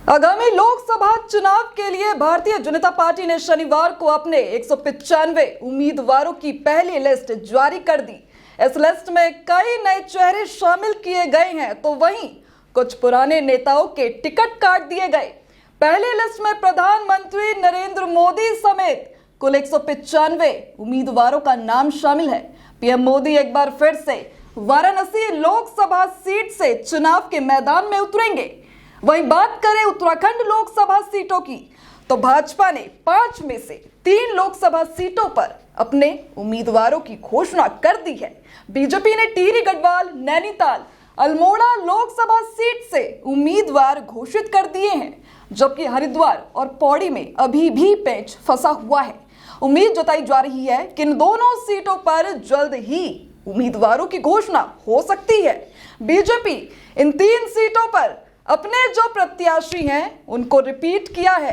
आगामी लोकसभा चुनाव के लिए भारतीय जनता पार्टी ने शनिवार को अपने 195 उम्मीदवारों की पहली लिस्ट जारी कर दी। इस लिस्ट में कई नए चेहरे शामिल किए गए हैं, तो वहीं कुछ पुराने नेताओं के टिकट काट दिए गए। पहली लिस्ट में प्रधानमंत्री नरेंद्र मोदी समेत कुल 195 उम्मीदवारों का नाम शामिल है। पीएम मोदी एक बार फिर से वाराणसी लोकसभा सीट से चुनाव के मैदान में उतरेंगे। वहीं बात करें उत्तराखंड लोकसभा सीटों की, तो भाजपा ने 5 में से 3 लोकसभा सीटों पर अपने उम्मीदवारों की घोषणा कर दी है। बीजेपी ने टिहरी गढ़वाल, नैनीताल, अल्मोड़ा लोकसभा सीट से उम्मीदवार घोषित कर दिए हैं, जबकि हरिद्वार और पौड़ी में अभी भी पेंच फंसा हुआ है। उम्मीद जताई जा रही है कि इन दोनों सीटों पर जल्द ही उम्मीदवारों की घोषणा हो सकती है। बीजेपी इन 3 सीटों पर अपने जो प्रत्याशी हैं उनको रिपीट किया है।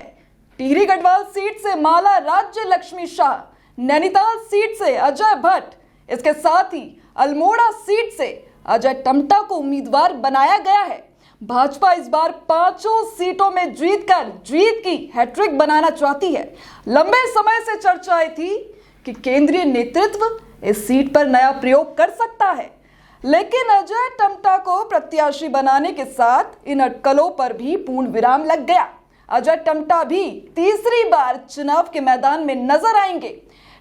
टिहरी गढ़वाल सीट से माला राज्य लक्ष्मी शाह, नैनीताल सीट से अजय भट्ट, इसके साथ ही अल्मोड़ा सीट से अजय टम्टा को उम्मीदवार बनाया गया है। भाजपा इस बार 5 सीटों में जीत की हैट्रिक बनाना चाहती है। लंबे समय से चर्चाएं थी कि केंद्रीय नेतृत्व इस सीट पर नया प्रयोग कर सकता है, लेकिन अजय टम्टा को प्रत्याशी बनाने के साथ इन अटकलों पर भी पूर्ण विराम लग गया। अजय टम्टा भी तीसरी बार चुनाव के मैदान में नजर आएंगे।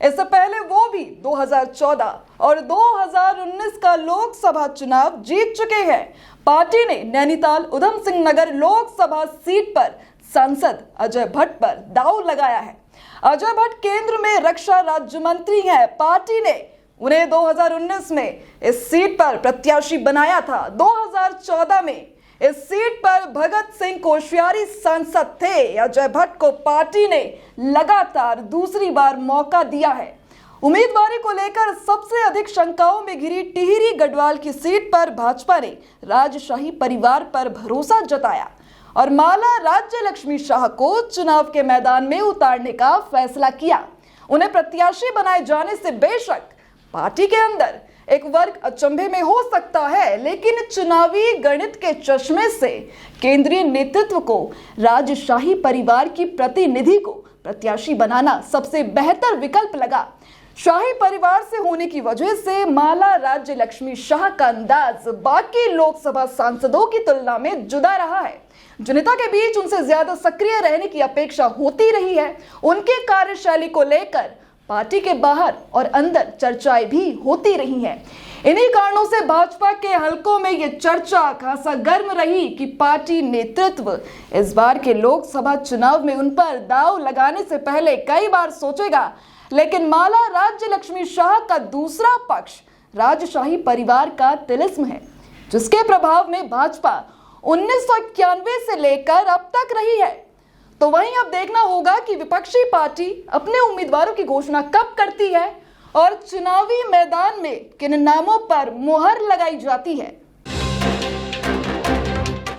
इससे पहले वो भी 2014 और 2019 का लोकसभा चुनाव जीत चुके हैं। पार्टी ने नैनीताल उधम सिंह नगर लोकसभा सीट पर सांसद अजय भट्ट पर दांव लगाया है। अजय भट्ट केंद्र में रक्षा राज्य मंत्री हैं। पार्टी ने उन्हें 2019 में इस सीट पर प्रत्याशी बनाया था। 2014 में इस सीट पर भगत सिंह कोश्यारी सांसद थे। अजय भट्ट को पार्टी ने लगातार दूसरी बार मौका दिया है। उम्मीदवारी को लेकर सबसे अधिक शंकाओं में घिरी टिहरी गढ़वाल की सीट पर भाजपा ने राजशाही परिवार पर भरोसा जताया और माला राज्य लक्ष्मी शाह को चुनाव के मैदान में उतारने का फैसला किया। उन्हें प्रत्याशी बनाए जाने से बेशक पार्टी के अंदर एक वर्ग अचंभे में हो सकता है, लेकिन चुनावी गणित के चश्मे से केंद्रीय नेतृत्व को राजशाही परिवार की प्रतिनिधि को प्रत्याशी बनाना सबसे बेहतर विकल्प लगा। शाही परिवार से होने की वजह से माला राज्य लक्ष्मी शाह का अंदाज बाकी लोकसभा सांसदों की तुलना में जुदा रहा है। जनता के बीच उनसे ज्यादा सक्रिय रहने की अपेक्षा होती रही है। उनके कार्यशैली को लेकर पार्टी के बाहर और अंदर चर्चाएं भी होती रही हैं। इन्हीं कारणों से भाजपा के हलकों में ये चर्चा खासा गर्म रही कि पार्टी नेतृत्व इस बार के लोकसभा चुनाव में उन पर दांव लगाने से पहले कई बार सोचेगा। लेकिन माला राज्य लक्ष्मी शाह का दूसरा पक्ष राजशाही परिवार का तिलिस्म है, जिसके प्रभाव में भाजपा 1991 से लेकर अब तक रही है। तो वहीं अब देखना होगा कि विपक्षी पार्टी अपने उम्मीदवारों की घोषणा कब करती है और चुनावी मैदान में किन नामों पर मुहर लगाई जाती है।